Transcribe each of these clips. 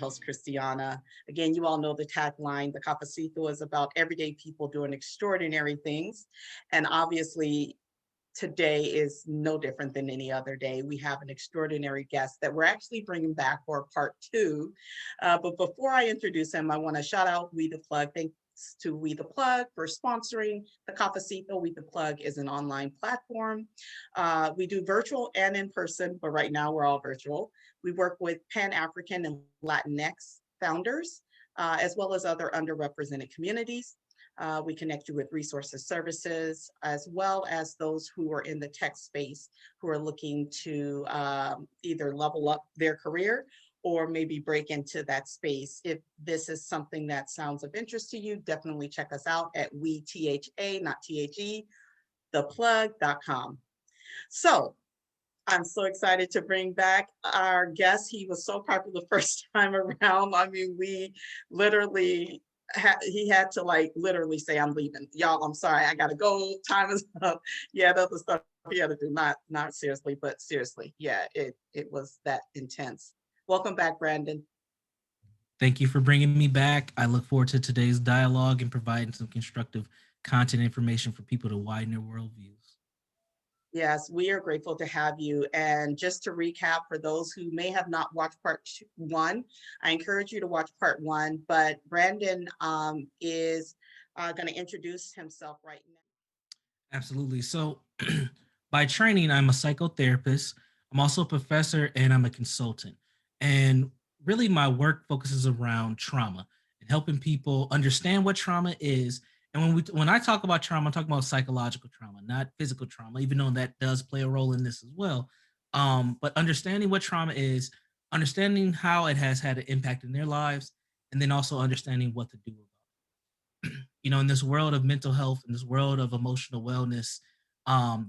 host, Christiana. Again, you all know the tagline, the Cafecito is about everyday people doing extraordinary things. And obviously, today is no different than any other day. We have an extraordinary guest that we're actually bringing back for part two. But before I introduce him, I want to shout out We the Plug. Thanks to We the Plug for sponsoring the Cafecito. We the Plug is an online platform. We do virtual and in person, but right now we're all virtual. We work with Pan-African and Latinx founders, as well as other underrepresented communities. We connect you with resources, services, as well as those who are in the tech space who are looking to either level up their career or maybe break into that space. If this is something that sounds of interest to you, definitely check us out at WeTHA, not THE, theplug.com. So I'm so excited to bring back our guest. He was so popular the first time around. I mean, we literally he had to like literally say, I'm leaving. Y'all, I'm sorry, I gotta go. Time is up. Yeah, the other stuff he had to do, not seriously, but seriously. Yeah, it was that intense. Welcome back, Brandon. Thank you for bringing me back. I look forward to today's dialogue and providing some constructive content information for people to widen their worldviews. Yes, we are grateful to have you. And just to recap, for those who may have not watched one, I encourage you to watch part one. But Brandon is going to introduce himself right now. Absolutely. So, by training, I'm a psychotherapist. I'm also a professor and I'm a consultant. And really, my work focuses around trauma and helping people understand what trauma is. And when I talk about trauma, I'm talking about psychological trauma, not physical trauma, even though that does play a role in this as well. But understanding what trauma is, understanding how it has had an impact in their lives, and then also understanding what to do about in this world of mental health, in this world of emotional wellness,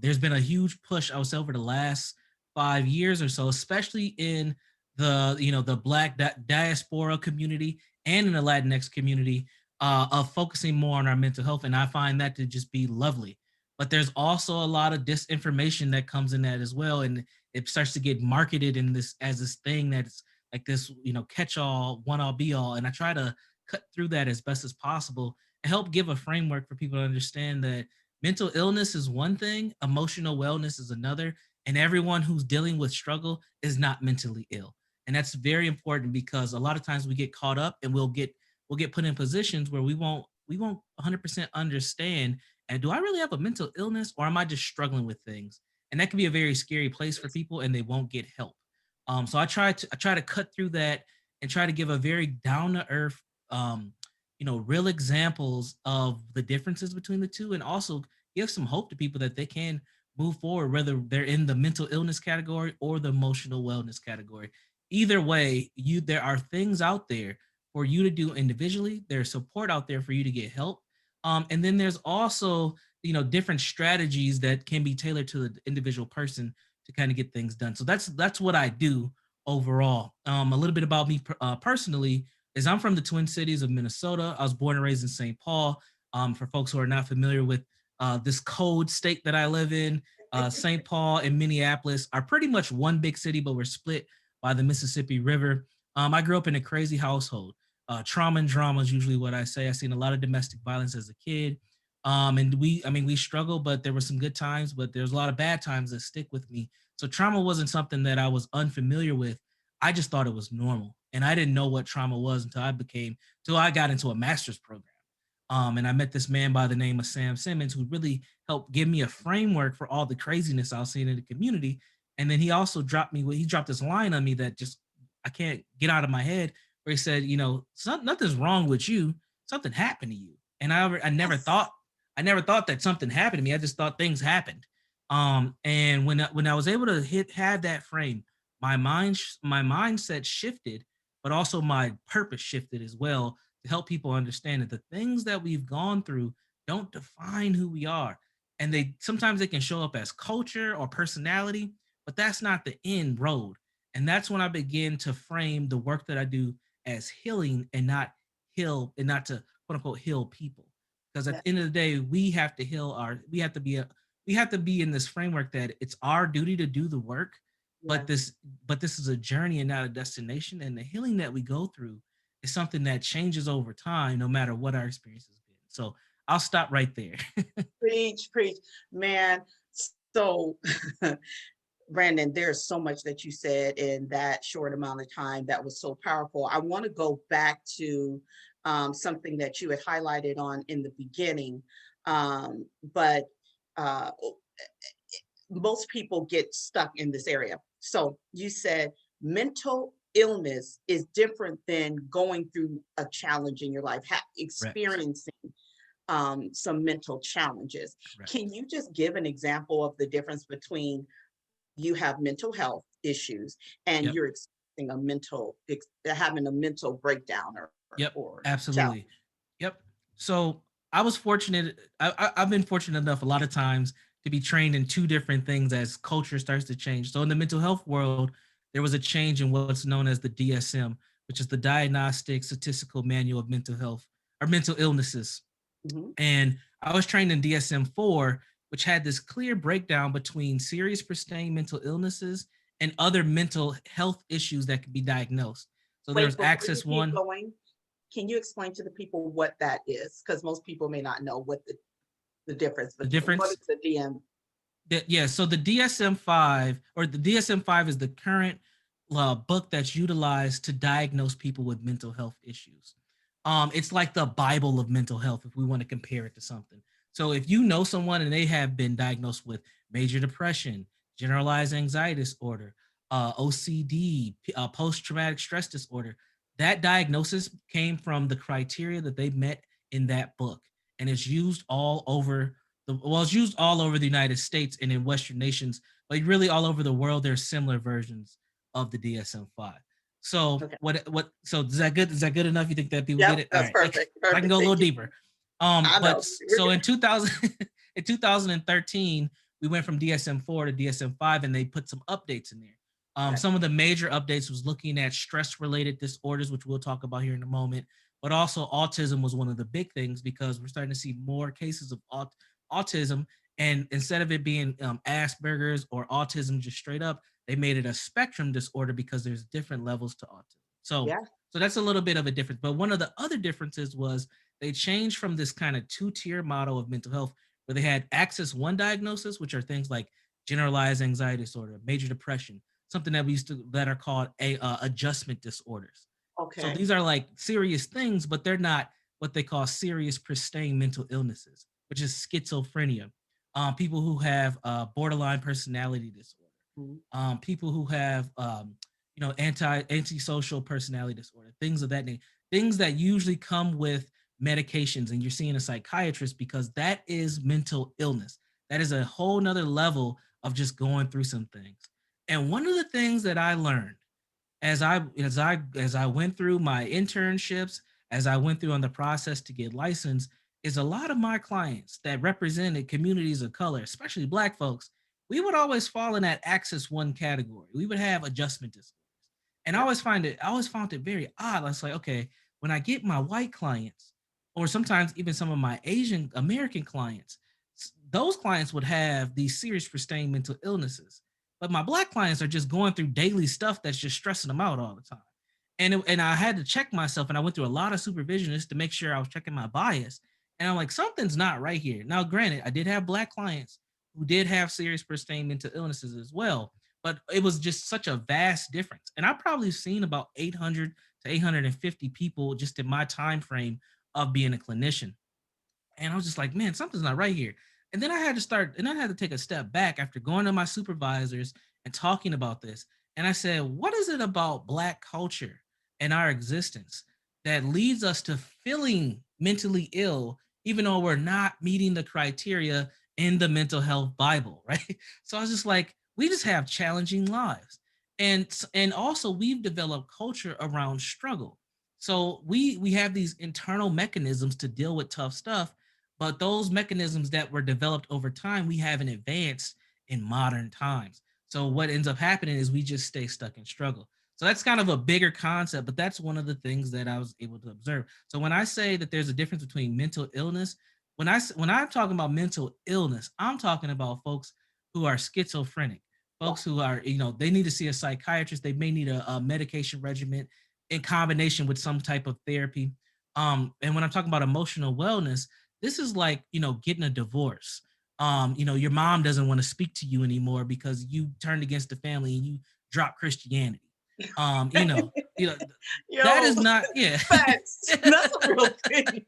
there's been a huge push, I would say, over the last 5 years or so, especially in the Black diaspora community and in the Latinx community, of focusing more on our mental health, and I find that to just be lovely. But there's also a lot of disinformation that comes in that as well, and it starts to get marketed in this as this thing that's like this, catch-all, one-all, be-all, and I try to cut through that as best as possible and help give a framework for people to understand that mental illness is one thing, emotional wellness is another, and everyone who's dealing with struggle is not mentally ill. And that's very important because a lot of times we get caught up and we'll get put in positions where we won't 100% understand, and do I really have a mental illness or am I just struggling with things? And that can be a very scary place for people and they won't get help. So I try to cut through that and try to give a very down to earth, real examples of the differences between the two, and also give some hope to people that they can move forward, whether they're in the mental illness category or the emotional wellness category. Either way, there are things out there for you to do individually. There's support out there for you to get help. And then there's also, different strategies that can be tailored to the individual person to kind of get things done. So that's what I do overall. A little bit about me personally is I'm from the Twin Cities of Minnesota. I was born and raised in St. Paul. For folks who are not familiar with this cold state that I live in, St. Paul and Minneapolis are pretty much one big city, but we're split by the Mississippi River. I grew up in a crazy household. Trauma and drama is usually what I say. I seen a lot of domestic violence as a kid. And we struggled, but there were some good times, but there's a lot of bad times that stick with me. So trauma wasn't something that I was unfamiliar with. I just thought it was normal. And I didn't know what trauma was until I got into a master's program. And I met this man by the name of Sam Simmons, who really helped give me a framework for all the craziness I was seeing in the community. And then he also dropped this line on me that just, I can't get out of my head, where he said, nothing's wrong with you. Something happened to you. And I never thought that something happened to me. I just thought things happened. And when I was able to have that frame, my mindset shifted, but also my purpose shifted as well, to help people understand that the things that we've gone through don't define who we are. And sometimes they can show up as culture or personality, but that's not the end road. And that's when I begin to frame the work that I do as healing, and not to quote unquote heal people. Because at Yeah. the end of the day, we have to be in this framework that it's our duty to do the work. but Yeah. this is a journey and not a destination. And the healing that we go through is something that changes over time, no matter what our experience has been. So I'll stop right there. Preach, preach, man. So, Brandon, there's so much that you said in that short amount of time that was so powerful. I want to go back to something that you had highlighted on in the beginning, but uh, most people get stuck in this area. So you said mental illness is different than going through a challenge in your life, Correct. experiencing some mental challenges. Can Correct. you just give an example of the difference between you have mental health issues and Yep. you're experiencing having a mental breakdown Yep. or challenge? Absolutely. Yep. So I was fortunate. I've been fortunate enough a lot of times to be trained in two different things as culture starts to change. So in the mental health world, there was a change in what's known as the DSM, which is the Diagnostic Statistical Manual of Mental Health or Mental Illnesses. Mhm. And I was trained in DSM-4, which had this clear breakdown between serious pristine mental illnesses and other mental health issues that could be diagnosed. So there was Wait, before you Access keep 1. going, can you explain to the people what that is? Because most people may not know what the difference The between what is difference, the DM. yeah, so the DSM-5 or the DSM-5 is the current book that's utilized to diagnose people with mental health issues. It's like the Bible of mental health if we want to compare it to something. So if you know someone and they have been diagnosed with major depression, generalized anxiety disorder, OCD, post-traumatic stress disorder, that diagnosis came from the criteria that they met in that book, and it's used all over it's used all over the United States and in Western nations, but really all over the world. There's similar versions of the DSM-5. So Okay. so is that good? Is that good enough? You think that people get Yep, it? All that's right. perfect. I can Perfect. go a little Thank you. deeper. I But know. We're so good. in 2000, in 2013, we went from DSM-4 to DSM-5, and they put some updates in there. Okay. Some of the major updates was looking at stress-related disorders, which we'll talk about here in a moment, but also autism was one of the big things because we're starting to see more cases of autism. And instead of it being Asperger's or autism just straight up, they made it a spectrum disorder because there's different levels to autism. So, Yeah. so that's a little bit of a difference. But one of the other differences was they changed from this kind of two-tier model of mental health where they had Axis 1 diagnosis, which are things like generalized anxiety disorder, major depression, something that we used to that are called adjustment disorders. So Okay. these are like serious things, but they're not what they call serious pristine mental illnesses, which is schizophrenia, people who have borderline personality disorder, Mhm. people who have antisocial personality disorder, things of that nature, things that usually come with medications, and you're seeing a psychiatrist because that is mental illness. That is a whole nother level of just going through some things. And one of the things that I learned as I went through my internships, as I went through on the process to get licensed, is a lot of my clients that represented communities of color, especially Black folks, we would always fall in that Axis 1 category. We would have adjustment disorders, and Yep. I always found it very odd. I was like, okay, when I get my white clients, or sometimes even some of my Asian American clients, those clients would have these serious sustained mental illnesses, but my Black clients are just going through daily stuff that's just stressing them out all the time. And I had to check myself, and I went through a lot of supervisionists to make sure I was checking my bias. And I'm like, something's not right here. Now, granted, I did have Black clients who did have serious sustained mental illnesses as well, but it was just such a vast difference. And I've probably seen about 800 to 850 people just in my time frame of being a clinician. And I was just like, man, something's not right here. And then I had to take a step back after going to my supervisors and talking about this. And I said, what is it about Black culture and our existence that leads us to feeling mentally ill, even though we're not meeting the criteria in the mental health Bible, right? So I was just like, we just have challenging lives. And also we've developed culture around struggle. So we have these internal mechanisms to deal with tough stuff, but those mechanisms that were developed over time, we haven't advanced in modern times. So what ends up happening is we just stay stuck in struggle. So that's kind of a bigger concept, but that's one of the things that I was able to observe. So when I say that there's a difference between mental illness, when I'm talking about mental illness, I'm talking about folks who are schizophrenic, folks who are, they need to see a psychiatrist. They may need a medication regimen in combination with some type of therapy. And when I'm talking about emotional wellness, this is like, getting a divorce. Your mom doesn't want to speak to you anymore because you turned against the family and you dropped Christianity. Um, you know, you know, that Yo, is not, yeah. facts. That's a real thing.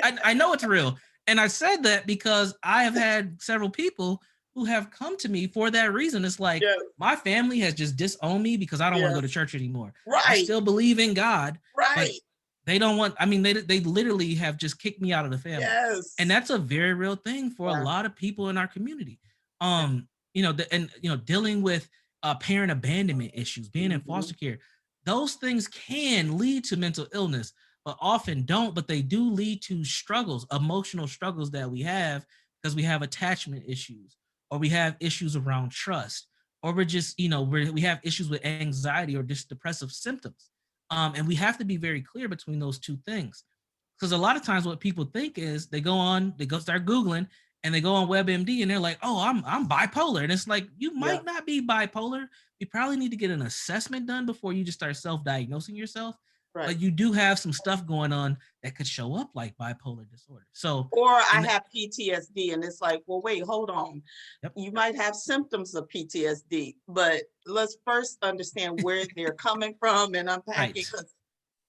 I know it's real. And I said that because I have had several people who have come to me for that reason. It's like, Yeah, my family has just disowned me because I don't want to go to yes. church anymore. I Right, still believe in God, but right. they don't want, I mean, they literally have just kicked me out of the family. And Yes. that's a very real thing for a Yeah, lot of people in our community. yeah. Dealing with parent abandonment issues, being in Mhm. foster care, those things can lead to mental illness, but often don't, but they do lead to struggles, emotional struggles that we have because we have attachment issues, or we have issues around trust, or we're just, we have issues with anxiety or just depressive symptoms. And we have to be very clear between those two things. Because a lot of times what people think is they go start Googling and they go on WebMD and they're like, oh, I'm bipolar. And it's like, you Yeah, might not be bipolar. You probably need to get an assessment done before you just start self-diagnosing yourself. right. But you do have some stuff going on that could show up like bipolar disorder. So, Or I and have PTSD, and it's like, well, wait, hold on. yep, You might have symptoms of PTSD, but let's first understand where they're coming from and unpack it, right. because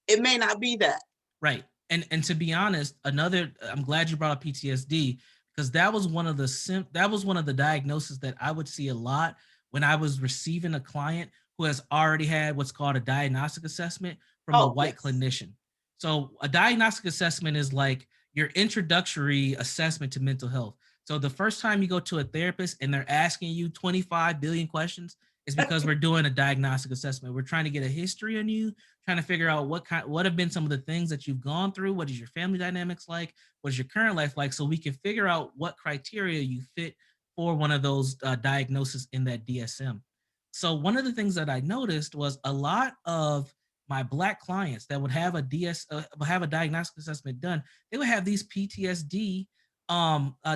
it may not be that. Right. And to be honest, I'm glad you brought up PTSD because that was one of the diagnoses that I would see a lot when I was receiving a client who has already had what's called a diagnostic assessment from a Oh, white yes. clinician. So a diagnostic assessment is like your introductory assessment to mental health. So the first time you go to a therapist and they're asking you 25 billion questions is because we're doing a diagnostic assessment. We're trying to get a history on you, trying to figure out what have been some of the things that you've gone through. What is your family dynamics like? What is your current life like? So we can figure out what criteria you fit for one of those diagnoses in that DSM. So one of the things that I noticed was a lot of my Black clients that would have have a diagnostic assessment done, they would have these PTSD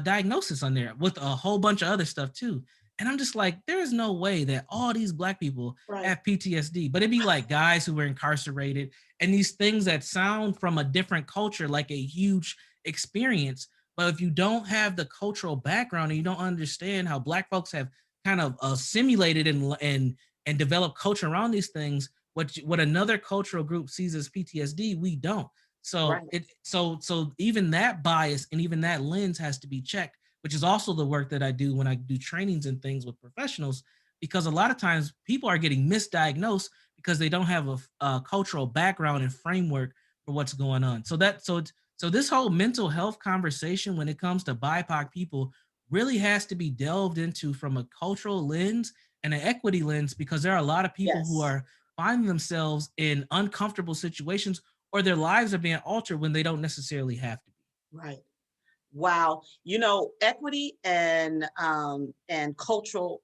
diagnosis on there with a whole bunch of other stuff too. And I'm just like, there is no way that all these Black people Right, have PTSD, but it'd be like guys who were incarcerated and these things that sound from a different culture like a huge experience. But if you don't have the cultural background and you don't understand how Black folks have kind of assimilated and developed culture around these things, what another cultural group sees as PTSD, we don't. right. So even that bias and even that lens has to be checked, which is also the work that I do when I do trainings and things with professionals, because a lot of times people are getting misdiagnosed because they don't have a cultural background and framework for what's going on. So this whole mental health conversation when it comes to BIPOC people really has to be delved into from a cultural lens and an equity lens, because there are a lot of people who Yes. are finding themselves in uncomfortable situations or their lives are being altered when they don't necessarily have to be. Right. Wow. Equity and cultural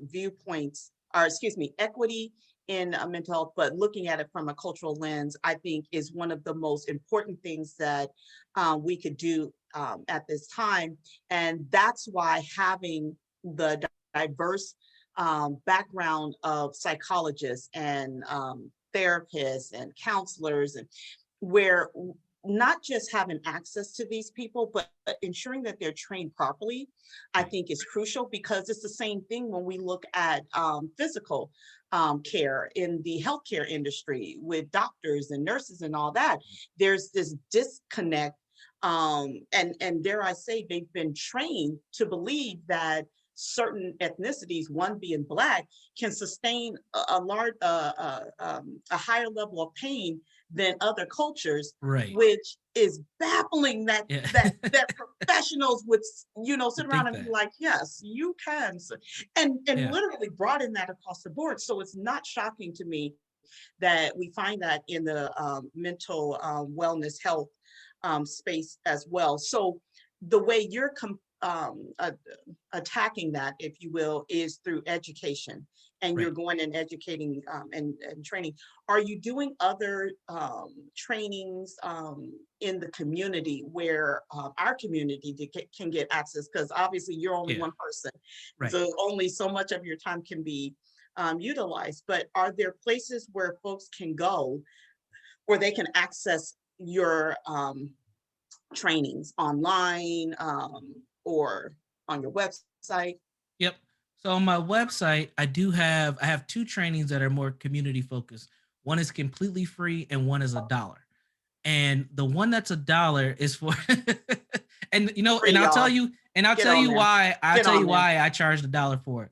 viewpoints, or excuse me, equity in mental health, but looking at it from a cultural lens, I think is one of the most important things that we could do at this time. And that's why having the diverse background of psychologists and therapists and counselors, and where not just having access to these people, but ensuring that they're trained properly, I Right. think is crucial, because it's the same thing when we look at physical care in the healthcare industry with doctors and nurses and all that. There's this disconnect, and dare I say, they've been trained to believe that certain ethnicities, one being Black, can sustain a large, a higher level of pain than other cultures, Right. which is baffling that Yeah. that professionals would I sit around think and be that. like, yes, you can, and Yeah. literally brought in that across the board. So it's not shocking to me that we find that in the mental wellness health space as well. So the way you're attacking that, if you will, is through education, and you're Right. going and educating and training. Are you doing other trainings in the community where our community can get access? Because obviously you're only Yeah. one person, Right. so only so much of your time can be utilized. But are there places where folks can go where they can access your trainings online, or on your website? Yep. So on my website, I have two trainings that are more community focused. One is completely free and one is $1. And the one that's $1 is for and Free, y'all. I'll Get tell on you there. why Get on there. I charged $1 for it.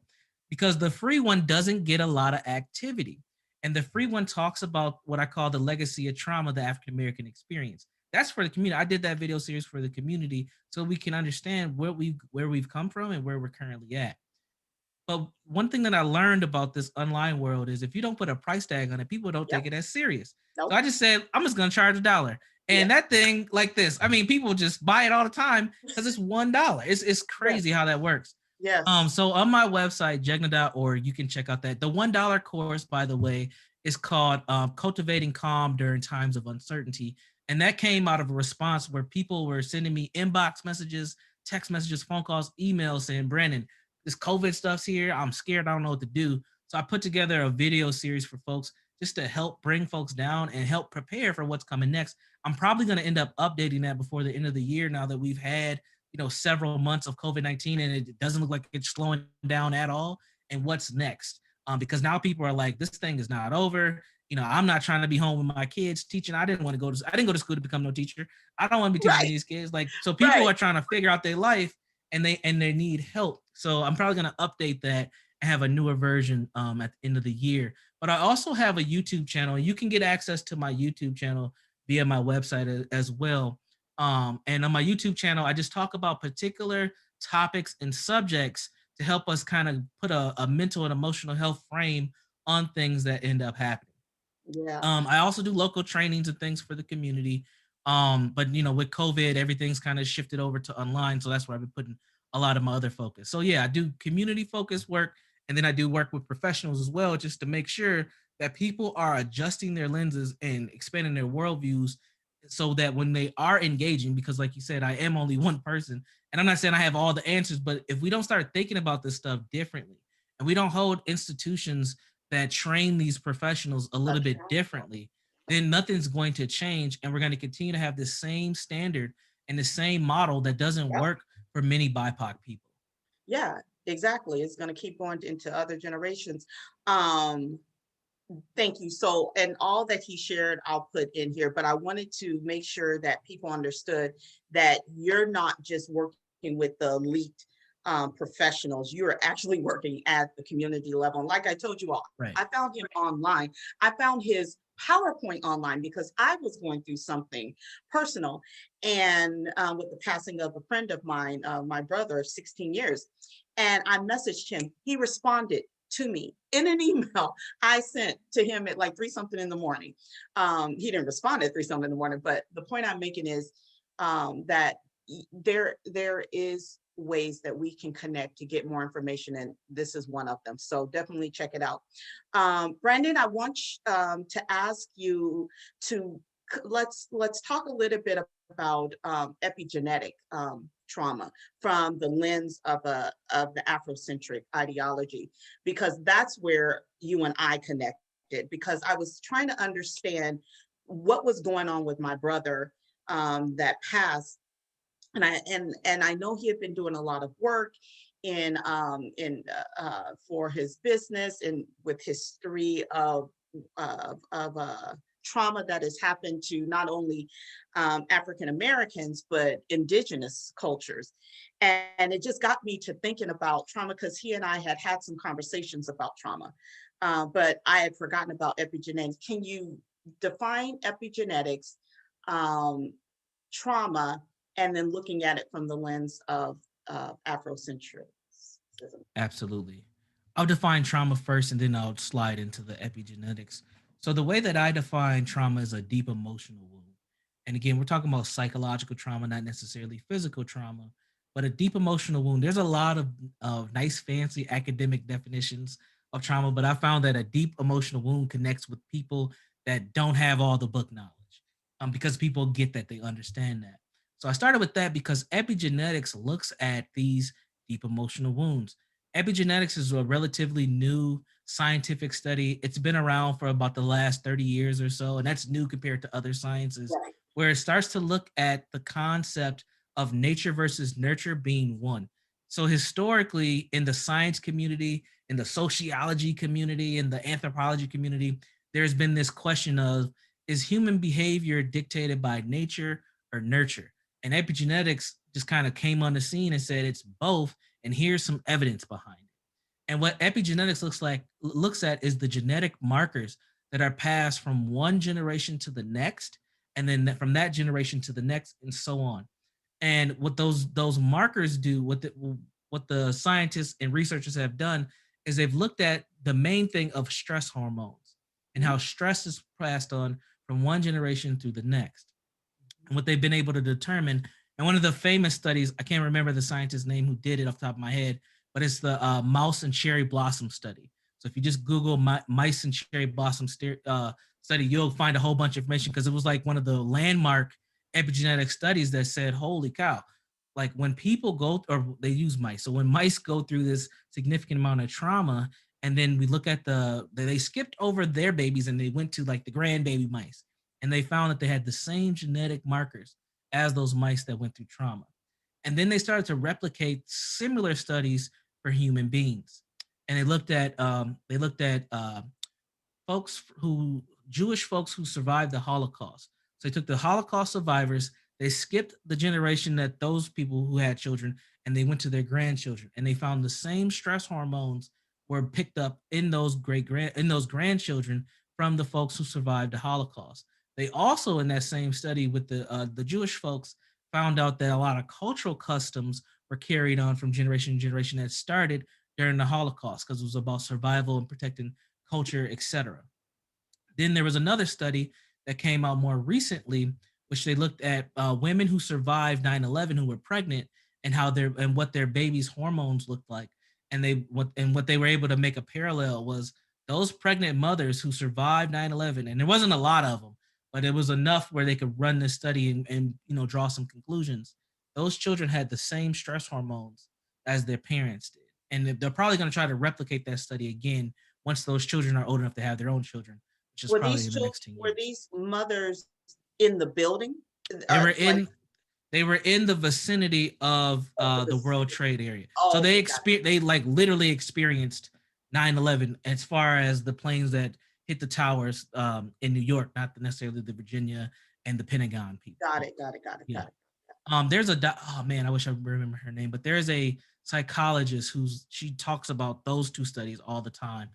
Because the free one doesn't get a lot of activity. And the free one talks about what I call the legacy of trauma, the African American experience. That's for the community. I did that video series for the community so we can understand where we've come from and where we're currently at. But one thing that I learned about this online world is if you don't put a price tag on it, people don't take Yep. it as serious. So Nope. I just said, I'm just gonna charge $1. Yeah. And that thing like this, I mean, people just buy it all the time because it's $1. It's crazy Yes. how that works. Yes. So on my website, jegna.org, you can check out that. The $1 course, by the way, is called Cultivating Calm During Times of Uncertainty. And that came out of a response where people were sending me inbox messages, text messages, phone calls, emails saying, Brandon, this COVID stuff's here. I'm scared. I don't know what to do. So I put together a video series for folks just to help bring folks down and help prepare for what's coming next. I'm probably going to end up updating that before the end of the year now that we've had, several months of COVID-19 and it doesn't look like it's slowing down at all. And what's next? Because now people are like, this thing is not over. I'm not trying to be home with my kids teaching. I didn't go to school to become no teacher. I don't want to be teaching Right. these kids. Like, so people Right. are trying to figure out their life and they need help. So I'm probably going to update that and have a newer version at the end of the year. But I also have a YouTube channel. You can get access to my YouTube channel via my website as well. And on my YouTube channel, I just talk about particular topics and subjects to help us kind of put a mental and emotional health frame on things that end up happening. Yeah. I also do local trainings and things for the community. But with COVID, everything's kind of shifted over to online. So that's where I've been putting a lot of my other focus. So yeah, I do community focused work and then I do work with professionals as well, just to make sure that people are adjusting their lenses and expanding their worldviews so that when they are engaging, because like you said, I am only one person and I'm not saying I have all the answers, but if we don't start thinking about this stuff differently and we don't hold institutions that train these professionals a little bit differently, then nothing's going to change. And we're going to continue to have the same standard and the same model that doesn't Yep. work for many BIPOC people. Yeah, exactly. It's going to keep going into other generations. Um, Thank you. So, and all that he shared, I'll put in here, but I wanted to make sure that people understood that you're not just working with the elite professionals, you're actually working at the community level. And like I told you all, Right. I found him online. I found his PowerPoint online because I was going through something personal. And with the passing of a friend of mine, my brother of 16 years, and I messaged him. He responded to me in an email I sent to him at like 3 something in the morning. He didn't respond at 3 something in the morning, but the point I'm making is that there is ways that we can connect to get more information, and this is one of them. So definitely check it out. Brandon, I want to ask you to let's talk a little bit about epigenetic trauma from the lens of the Afrocentric ideology, because that's where you and I connected, because I was trying to understand what was going on with my brother that passed. And I know he had been doing a lot of work for his business and with history of trauma that has happened to not only African Americans but indigenous cultures. And it just got me to thinking about trauma, because he and I had some conversations about trauma, but I had forgotten about epigenetics. Can you define epigenetics, trauma, and then looking at it from the lens of Afrocentric? Absolutely. I'll define trauma first and then I'll slide into the epigenetics. So, the way that I define trauma is a deep emotional wound. And again, we're talking about psychological trauma, not necessarily physical trauma. but a deep emotional wound. There's a lot of nice, fancy academic definitions of trauma, but I found that a deep emotional wound connects with people that don't have all the book knowledge, because people get that, they understand that. So I started with that because epigenetics looks at these deep emotional wounds. Epigenetics is a relatively new scientific study. It's been around for about the last 30 years or so, and that's new compared to other sciences, Right. where it starts to look at the concept of nature versus nurture being one. So historically, in the science community, in the sociology community, in the anthropology community, there's been this question of, is human behavior dictated by nature or nurture? And epigenetics just kind of came on the scene and said it's both, and here's some evidence behind it. And what epigenetics looks at is the genetic markers that are passed from one generation to the next, and then from that generation to the next, and so on. And what those markers do, what the scientists and researchers have done, is they've looked at the main thing of stress hormones and how stress is passed on from one generation to the next. And what they've been able to determine, and one of the famous studies, I can't remember the scientist's name who did it off the top of my head, but it's the mouse and cherry blossom study. So if you just Google mice and cherry blossom study, you'll find a whole bunch of information, because it was like one of the landmark epigenetic studies that said, holy cow, like when people go, or they use mice. So when mice go through this significant amount of trauma, and then we look at they skipped over their babies and they went to like the grandbaby mice, and they found that they had the same genetic markers as those mice that went through trauma. And then they started to replicate similar studies for human beings, and they looked at folks who Jewish folks who survived the Holocaust. So they took the Holocaust survivors, they skipped the generation that those people who had children, and they went to their grandchildren, and they found the same stress hormones were picked up in those grandchildren from the folks who survived the Holocaust. They also, in that same study with the Jewish folks, found out that a lot of cultural customs were carried on from generation to generation that started during the Holocaust, because it was about survival and protecting culture, etc. Then there was another study that came out more recently, which they looked at women who survived 9/11 who were pregnant, and what their babies' hormones looked like. And what they were able to make a parallel was those pregnant mothers who survived 9/11, and there wasn't a lot of them, but it was enough where they could run this study and draw some conclusions. Those children had the same stress hormones as their parents did. And they're probably going to try to replicate that study again once those children are old enough to have their own children, which is Were probably these in the children, next 10 were years. these mothers in the building? They were Like in they were in the vicinity of the the World Trade area. So oh, okay, got they like literally experienced 9/11 as far as the planes that hit the towers in New York, not necessarily the Virginia and the Pentagon people got it, folks. got it, got it, Yeah. got it. There's oh man, I wish I remember her name, but there's a psychologist she talks about those two studies all the time.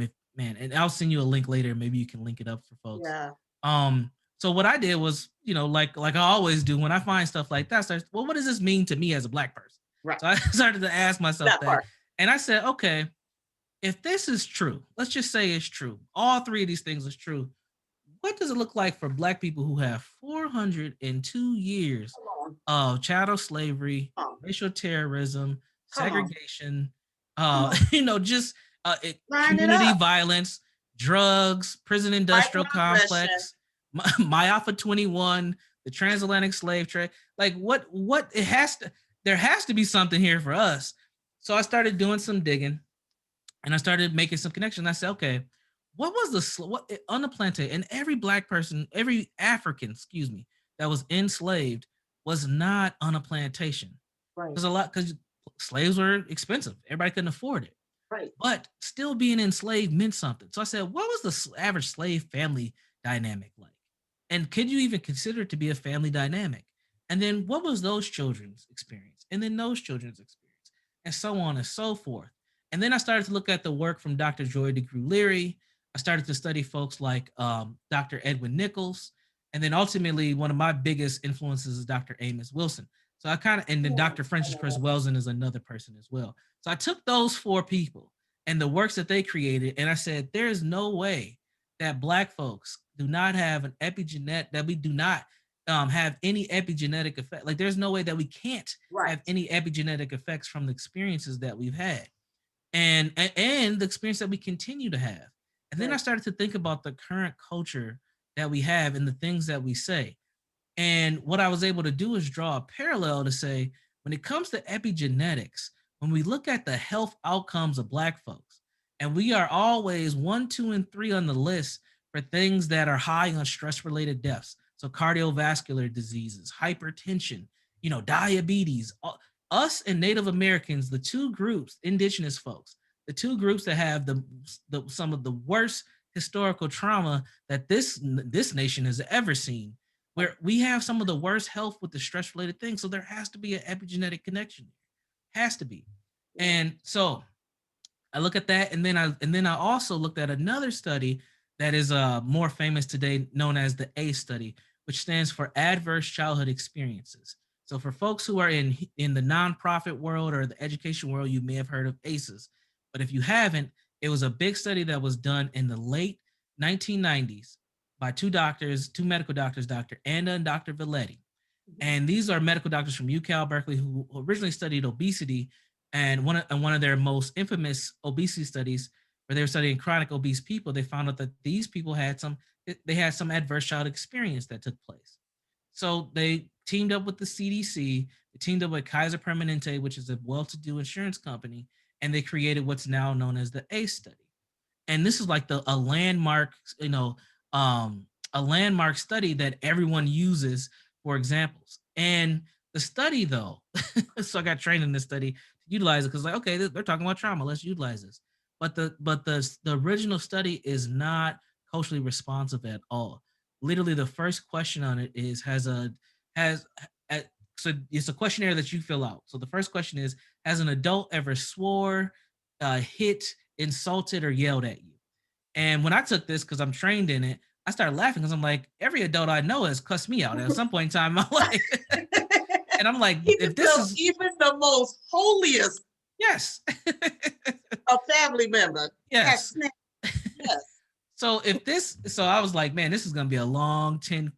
If man, and I'll send you a link later. Maybe you can link it up for folks. Yeah, Um, so what I did was, like I always do when I find stuff like that, well, what does this mean to me as a black person? right. So I started to ask myself That that, part. and I said, okay, if this is true, let's just say it's true. All three of these things is true. What does it look like for black people who have 402 years Come on, of chattel slavery, come on, racial terrorism, come on, segregation, come on. just Line it community up. violence, drugs, prison industrial Microaggression. complex, Myafa 21, the transatlantic slave trade. Like what it has to there has to be something here for us. So I started doing some digging, and I started making some connections. I said, okay, what was what on the plantation? And every black person, every African, excuse me, that was enslaved was not on a plantation, Right, because slaves were expensive. Everybody couldn't afford it. right. But still being enslaved meant something. So I said, what was the average slave family dynamic like? And could you even consider it to be a family dynamic? And then what was those children's experience? And then those children's experience, and so on and so forth. And then I started to look at the work from Dr. Joy de Gruleri. I started to study folks like Dr. Edwin Nichols. And then ultimately, one of my biggest influences is Dr. Amos Wilson. So and then Yeah, Dr. Francis Chris Welsen is another person as well. So I took those four people and the works that they created, and I said, there is no way that black folks do not have an epigenetic, that we do not have any epigenetic effect. Like there's no way that we can't Right. have any epigenetic effects from the experiences that we've had and the experience that we continue to have. And then I Right. started to think about the current culture that we have and the things that we say. And what I was able to do is draw a parallel to say, when it comes to epigenetics, when we look at the health outcomes of Black folks, and we are always 1, 2, and 3 on the list for things that are high on stress related deaths. So cardiovascular diseases, hypertension, diabetes. Us and Native Americans, the two groups, indigenous folks, the two groups that have some of the worst historical trauma that this nation has ever seen, where we have some of the worst health with the stress related things. So there has to be an epigenetic connection. Has to be. And so I look at that, and then I also looked at another study that is more famous today, known as the ACE study, which stands for Adverse Childhood Experiences. So for folks who are in the nonprofit world or the education world, you may have heard of ACEs. But if you haven't, it was a big study that was done in the late 1990s by two doctors, two medical doctors, Dr. Anda and Dr. Valetti. And these are medical doctors from UCal Berkeley who originally studied obesity, and one of their most infamous obesity studies, where they were studying chronic obese people, they found out that these people had some adverse child experience that took place. So they teamed up with the CDC, they teamed up with Kaiser Permanente, which is a well-to-do insurance company, and they created what's now known as the ACE study. And this is like a landmark, a landmark study that everyone uses for examples. And the study, though, so I got trained in this study to utilize it because, like, okay, they're talking about trauma, let's utilize this. But the original study is not culturally responsive at all. Literally, the first question on it is so it's a questionnaire that you fill out. So the first question is: has an adult ever swore, hit, insulted, or yelled at you? And when I took this, because I'm trained in it, I started laughing because I'm like, every adult I know has cussed me out at some point in time in my life. And I'm like, if this is Even the most holiest yes, a family member has yes. snapped. Yes. So I was like, man, this is gonna be a long 10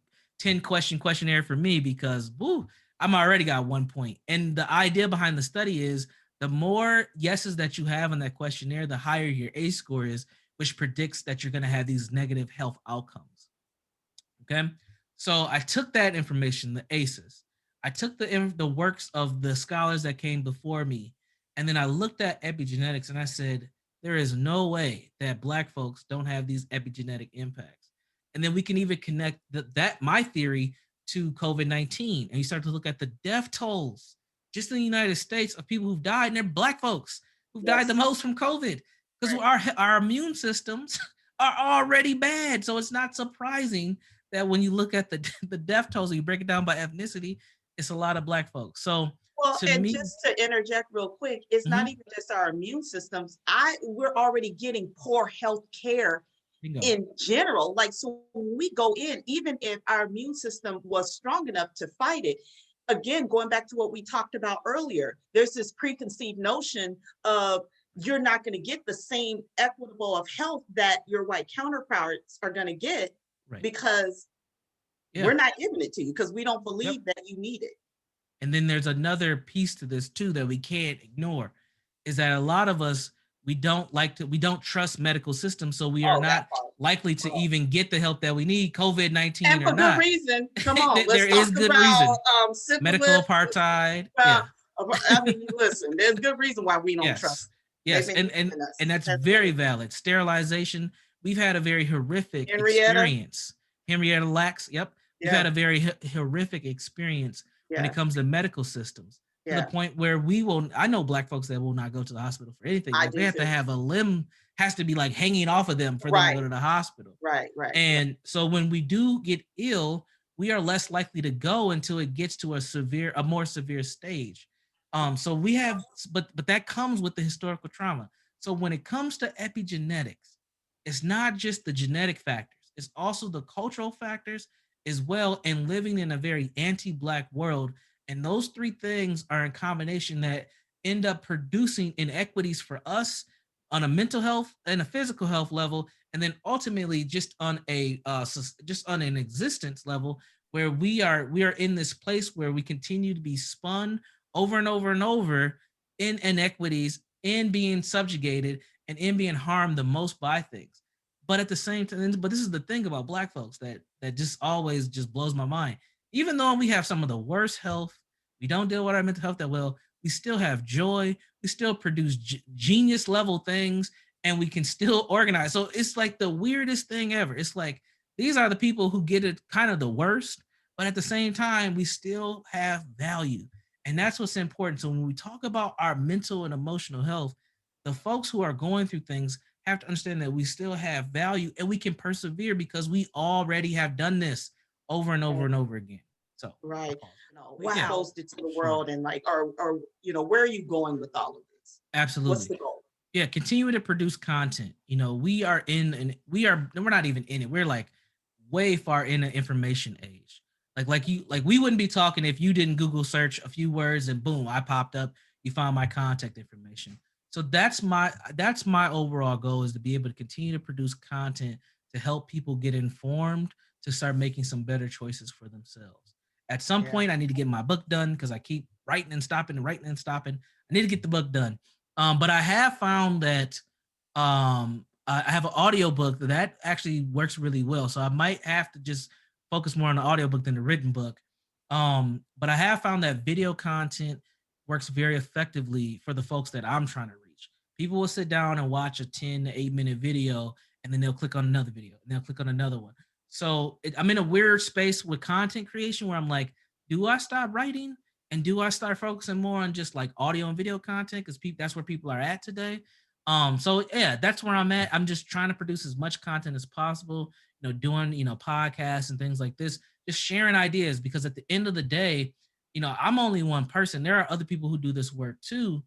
question questionnaire for me because woo, I'm already got 1 point. And the idea behind the study is the more yeses that you have in that questionnaire, the higher your ACE score is, which predicts that you're gonna have these negative health outcomes. Okay. So I took that information, the ACEs. I took the works of the scholars that came before me, and then I looked at epigenetics and I said, there is no way that Black folks don't have these epigenetic impacts. And then we can even connect that my theory to COVID-19. And you start to look at the death tolls just in the United States of people who've died, and they're Black folks who've died the most from COVID because our immune systems are already bad. So it's not surprising that when you look at the death tolls and you break it down by ethnicity, it's a lot of Black folks. So Well, to and me, just to interject real quick, it's not even just our immune systems. We're already getting poor health care bingo. in general. Like, so when we go in, even if our immune system was strong enough to fight it, again, going back to what we talked about earlier, there's this preconceived notion of you're not going to get the same equitable of health that your white counterparts are going to get Right. because we're not giving it to you because we don't believe that you need it. And then there's another piece to this too that we can't ignore, is that a lot of us, we don't trust medical systems, so we are not likely to even get the help that we need, COVID-19 and or for not. good reason. Come on, There is good reason. Medical apartheid. I mean, listen, there's good reason why we don't trust. Yes, and that's very valid. Sterilization. We've had a very horrific experience. Henrietta Lacks. Yep. We've had a very horrific experience when it comes to medical systems, to the point where I know Black folks that will not go to the hospital for anything. Like they have to have a limb, has to be like hanging off of them for them to go to the hospital. Right. And so when we do get ill, we are less likely to go until it gets to a more severe stage. So we have, but that comes with the historical trauma. So when it comes to epigenetics, it's not just the genetic factors, it's also the cultural factors as well, and living in a very anti-Black world. And those three things are in combination that end up producing inequities for us on a mental health and a physical health level, and then ultimately just on an existence level, where we are in this place where we continue to be spun over and over and over in inequities, in being subjugated, and in being harmed the most by things. But at the same time, but this is the thing about Black folks that just always just blows my mind. Even though we have some of the worst health, we don't deal with our mental health that well. We still have joy. We still produce genius level things, and we can still organize. So it's like the weirdest thing ever. It's like these are the people who get it kind of the worst, but at the same time, we still have value. And that's what's important. So when we talk about our mental and emotional health, the folks who are going through things have to understand that we still have value and we can persevere because we already have done this over and over Right. and over again. So I'll Right. pause. Yeah, Exposed it to the sure. world and like, or, where are you going with all of this? What's Absolutely. the goal? Yeah, continue to produce content. We are in and we're not even in it. We're like way far in the information age. Like we wouldn't be talking if you didn't Google search a few words and boom, I popped up, you found my contact information. So that's my overall goal is to be able to continue to produce content to help people get informed to start making some better choices for themselves. At some Yeah. point I need to get my book done because I keep writing and stopping and writing and stopping. I need to get the book done. But I have found that I have an audiobook that actually works really well. So I might have to just focus more on the audiobook than the written book. But I have found that video content works very effectively for the folks that I'm trying to reach. People will sit down and watch a 10 to 8 minute video and then they'll click on another video and they'll click on another one. So I'm in a weird space with content creation where I'm like, do I stop writing and do I start focusing more on just like audio and video content because that's where people are at today. So yeah, that's where I'm at. I'm just trying to produce as much content as possible, doing, podcasts and things like this, just sharing ideas because at the end of the day, I'm only one person. There are other people who do this work too,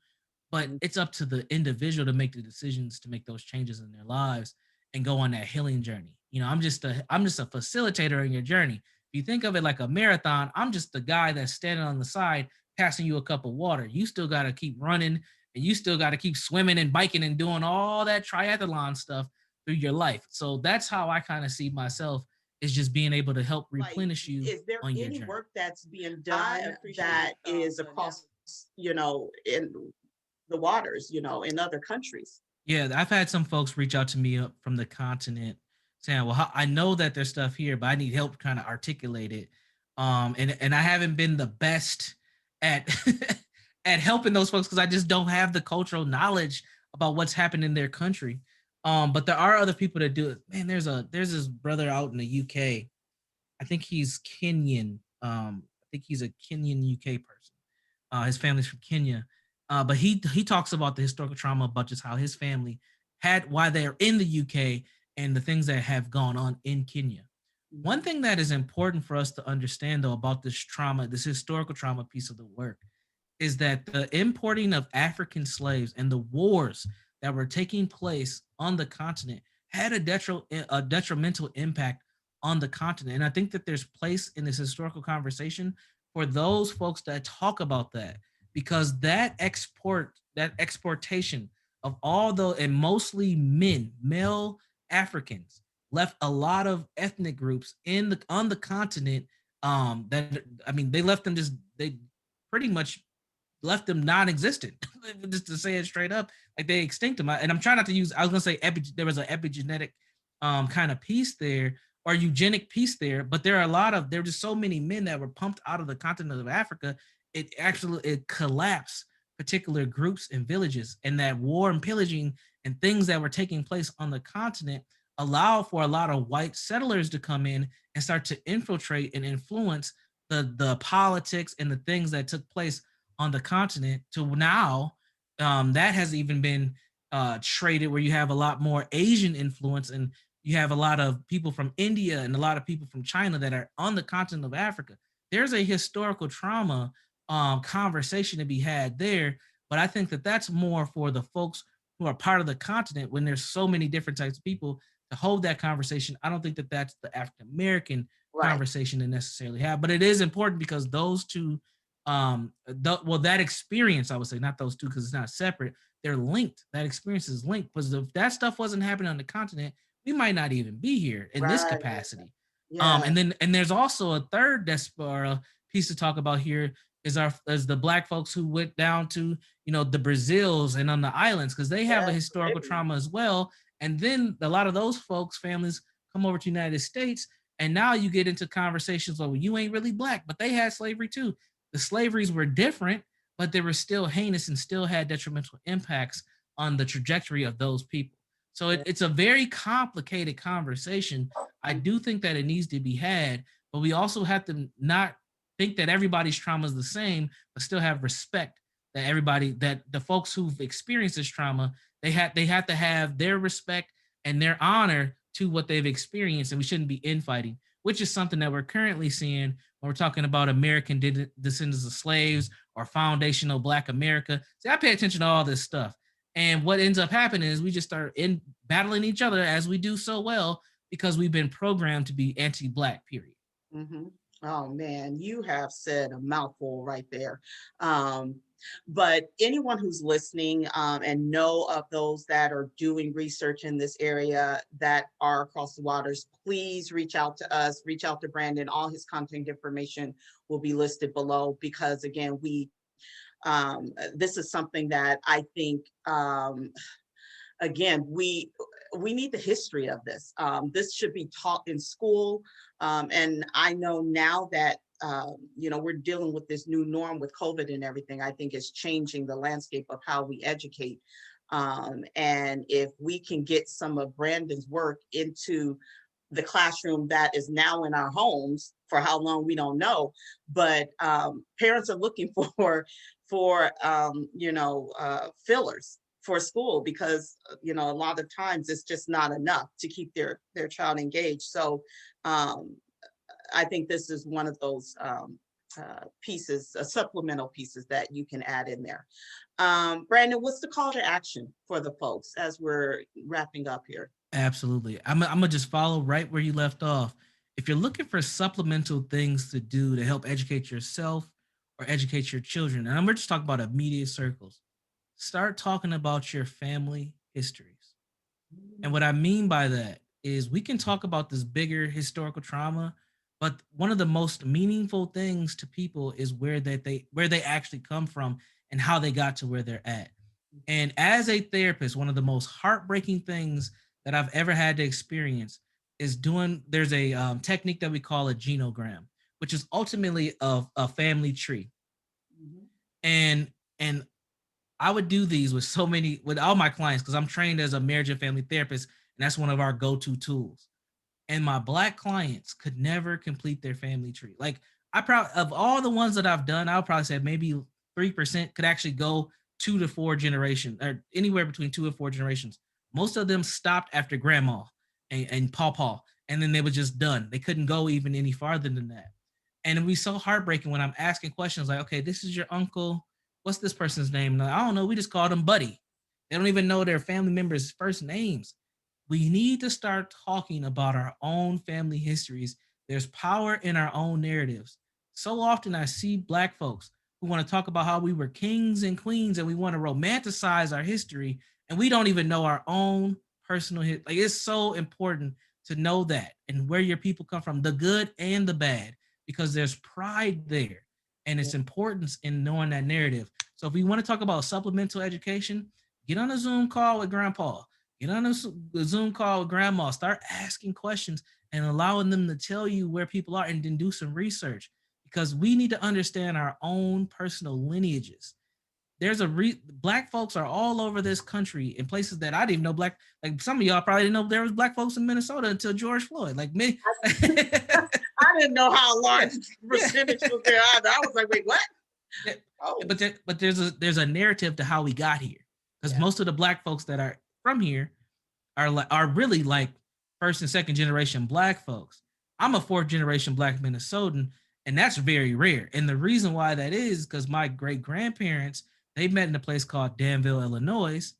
but Mhm. it's up to the individual to make the decisions to make those changes in their lives and go on that healing journey. I'm just a facilitator in your journey. If you think of it like a marathon, I'm just the guy that's standing on the side passing you a cup of water. You still got to keep running and you still got to keep swimming and biking and doing all that triathlon stuff through your life. So that's how I kind of see myself is just being able to help Like, replenish you is there on your any journey. work that's being I done that appreciate is the across, in the waters, in other countries? Yeah, I've had some folks reach out to me from the continent saying, "Well, I know that there's stuff here, but I need help kind of articulate it." And I haven't been the best at at helping those folks because I just don't have the cultural knowledge about what's happened in their country. But there are other people that do it. Man, there's this brother out in the UK. I think he's Kenyan. I think he's a Kenyan UK person. His family's from Kenya, but he talks about the historical trauma about just how his family had why they're in the UK and the things that have gone on in Kenya. One Mhm. thing that is important for us to understand though about this trauma, this historical trauma piece of the work, is that the importing of African slaves and the wars that were taking place on the continent had a detrimental impact on the continent. And I think that there's place in this historical conversation for those folks that talk about that because that exportation of all the and mostly male Africans left a lot of ethnic groups in the on the continent that I mean they left them just they pretty much left them non-existent just to say it straight up like they extinct them. And I'm trying not to use I was gonna say there was an epigenetic kind of piece there or eugenic piece there, but there were just so many men that were pumped out of the continent of Africa. It collapsed particular groups and villages, and that war and pillaging and things that were taking place on the continent allow for a lot of white settlers to come in and start to infiltrate and influence the politics and the things that took place on the continent to now that has even been traded where you have a lot more Asian influence and you have a lot of people from India and a lot of people from China that are on the continent of Africa. There's a historical trauma conversation to be had there, but I think that that's more for the folks who are part of the continent when there's so many different types of people to hold that conversation. I don't think that that's the African American Right. conversation to necessarily have, but it is important because those two that experience I would say not those two because it's not separate, they're linked. That experience is linked because if that stuff wasn't happening on the continent we might not even be here in this Right. capacity. Yeah. And there's also a third diaspora piece to talk about here is the black folks who went down to, the Brazils and on the islands, because they have a Yes. historical Caribbean. trauma as well. And then a lot of those folks families come over to the United States, and now you get into conversations like, well, you ain't really black, but they had slavery too. The slaveries were different, but they were still heinous and still had detrimental impacts on the trajectory of those people. So Yeah. it's a very complicated conversation. I do think that it needs to be had, but we also have to not think that everybody's trauma is the same, but still have respect that that the folks who've experienced this trauma, they have to have their respect and their honor to what they've experienced, and we shouldn't be infighting, which is something that we're currently seeing when we're talking about American descendants of slaves or foundational Black America. See, I pay attention to all this stuff. And what ends up happening is we just start battling each other as we do so well because we've been programmed to be anti-Black, period. Hmm. Oh man, you have said a mouthful right there. Um, but anyone who's listening and know of those that are doing research in this area that are across the waters, please reach out to us, reach out to Brandon. All his contact information will be listed below because again, this is something that I think again, we need the history of this. This should be taught in school. And I know now that we're dealing with this new norm with COVID and everything. I think it's changing the landscape of how we educate. And if we can get some of Brandon's work into the classroom that is now in our homes for how long we don't know, but parents are looking for fillers for school because a lot of times it's just not enough to keep their child engaged. So I think this is one of those pieces, supplemental pieces that you can add in there. Brandon, what's the call to action for the folks as we're wrapping up here? Absolutely. I'm gonna just follow right where you left off. If you're looking for supplemental things to do to help educate yourself or educate your children, and I'm just talking about immediate circles, start talking about your family histories. And what I mean by that is we can talk about this bigger historical trauma, but one of the most meaningful things to people is where they actually come from and how they got to where they're at. And as a therapist, one of the most heartbreaking things that I've ever had to experience is there's a technique that we call a genogram, which is ultimately a family tree. Mhm. And and I would do these with all my clients because I'm trained as a marriage and family therapist, and that's one of our go-to tools. And my Black clients could never complete their family tree. Like I probably of all the ones that I've done, I'll probably say maybe 3% could actually go 2 to 4 generations, or anywhere between 2 and 4 generations. Most of them stopped after grandma and pawpaw, and then they were just done. They couldn't go even any farther than that. And it was so heartbreaking when I'm asking questions like, okay, this is your uncle. What's this person's name? Like, I don't know. We just called him Buddy. They don't even know their family members' first names. We need to start talking about our own family histories. There's power in our own narratives. So often I see Black folks who want to talk about how we were kings and queens and we want to romanticize our history, and we don't even know our own personal history. Like it's so important to know that and where your people come from, the good and the bad, because there's pride there and Yeah. it's importance in knowing that narrative. So if we want to talk about supplemental education, get on a Zoom call with grandpa, get on a Zoom call with grandma, start asking questions and allowing them to tell you where people are, and then do some research because we need to understand our own personal lineages. Black folks are all over this country in places that I didn't even know black. Like some of y'all probably didn't know there was Black folks in Minnesota until George Floyd. Like me. I didn't know how large Yeah. percentage was there either. I was like, wait, what? Yeah. Oh, But there's a narrative to how we got here because yeah. most of the Black folks that are from here are really like first and second generation Black folks. I'm a fourth generation Black Minnesotan, and that's very rare. And the reason why that is because my great grandparents, they met in a place called Danville, Illinois,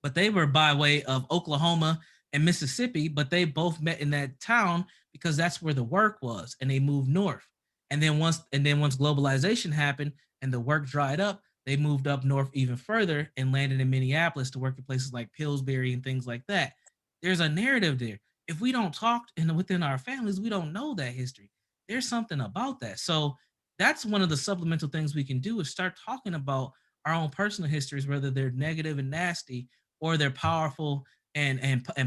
but they were by way of Oklahoma and Mississippi, but they both met in that town because that's where the work was, and they moved north. And then once globalization happened and the work dried up, they moved up north even further and landed in Minneapolis to work at places like Pillsbury and things like that. There's a narrative there. if we don't talk within our families, we don't know that history. There's something about that. So that's one of the supplemental things we can do is start talking about our own personal histories, whether they're negative and nasty or they're powerful and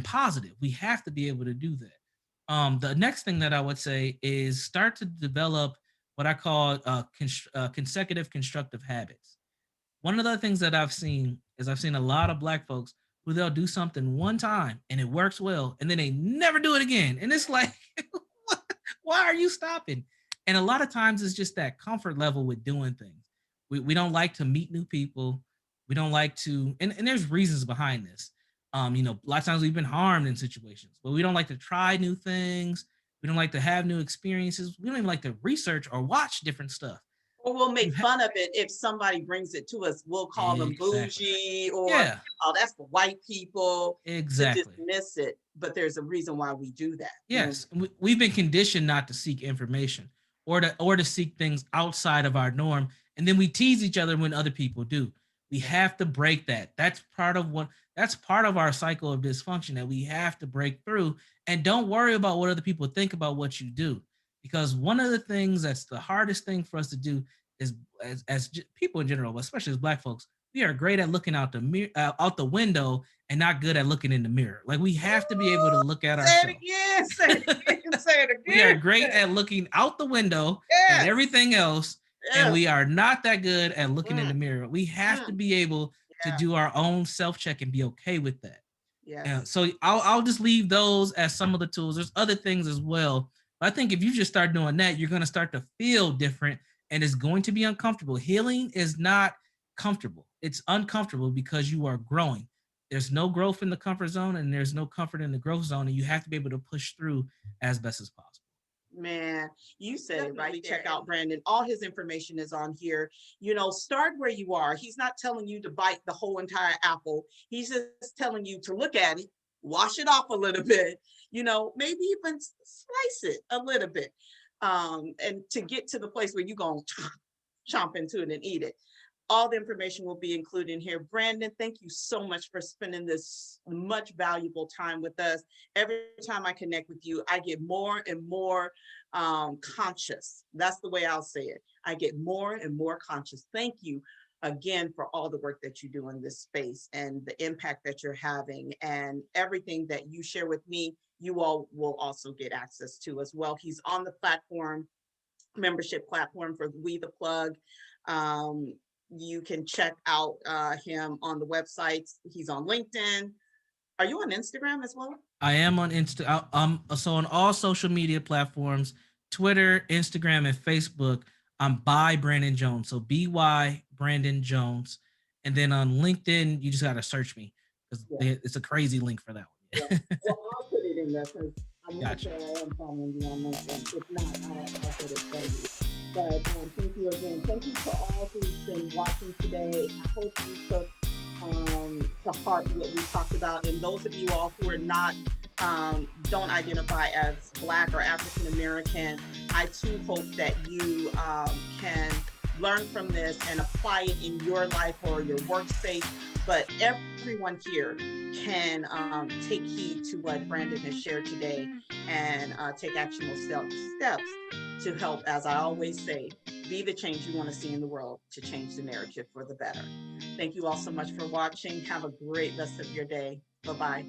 positive. We have to be able to do that. The next thing that I would say is start to develop what I call consecutive constructive habits. One of the things that I've seen is I've seen a lot of Black folks who they'll do something one time and it works well, and then they never do it again. And it's like, why are you stopping? And a lot of times it's just that comfort level with doing things. We don't like to meet new people. We don't like to, and there's reasons behind this. A lot of times we've been harmed in situations, but we don't like to try new things. We don't like to have new experiences. We don't even like to research or watch different stuff. Or we'll You make fun of it if somebody brings it to us. We'll call them exactly. bougie or, Yeah, oh, that's for white people, to exactly. dismiss it. But there's a reason why we do that. Yes, we've been conditioned not to seek information or to seek things outside of our norm, and then we tease each other when other people do. We have to break that. That's part of our cycle of dysfunction that we have to break through. And don't worry about what other people think about what you do, because one of the things that's the hardest thing for us to do is people in general, but especially as Black folks, we are great at looking out the out the window and not good at looking in the mirror. Like we have to be able to look at Say it ourselves. again, say it again, say it We are again. great at looking out the window at Yes, everything else, and yes, we are not that good at looking in mm, the mirror. We have to mm, be able to yeah, do our own self check and be okay with that. yes. So I'll just leave those as some of the tools. There's other things as well. But I think if you just start doing that, you're going to start to feel different and it's going to be uncomfortable. Healing is not comfortable. It's uncomfortable because you are growing. There's no growth in the comfort zone and there's no comfort in the growth zone. And you have to be able to push through as best as possible. Man, you said it right Definitely there. check out Brandon. All his information is on here. Start where you are. He's not telling you to bite the whole entire apple. He's just telling you to look at it, wash it off a little bit, maybe even slice it a little bit. And to get to the place where you're going to chomp into it and eat it. All the information will be included in here. Brandon, thank you so much for spending this much valuable time with us. Every time I connect with you, I get more and more conscious. That's the way I'll say it. I get more and more conscious. Thank you again for all the work that you do in this space and the impact that you're having, and everything that you share with me, you all will also get access to as well. He's on the platform, membership platform for We the Plug. You can check out him on the websites. He's on LinkedIn. Are you on Instagram as well? I am on Insta. So on all social media platforms, Twitter, Instagram, and Facebook, I'm by Brandon Jones. So BY Brandon Jones. And then on LinkedIn, you just got to search me because Yeah. it's a crazy link for that Yeah. one. Well, I'll put it in there because I'm not Gotcha. sure I am following you on LinkedIn. If not, I'll put it for you. But thank you again. Thank you to all who's been watching today. I hope you took to heart what we talked about. And those of you all who are not, don't identify as Black or African American, I too hope that you can learn from this and apply it in your life or your workspace. But everyone here can take heed to what Brandon has shared today and take actionable steps to help, as I always say, be the change you want to see in the world, to change the narrative for the better. Thank you all so much for watching. Have a great rest of your day. Bye-bye.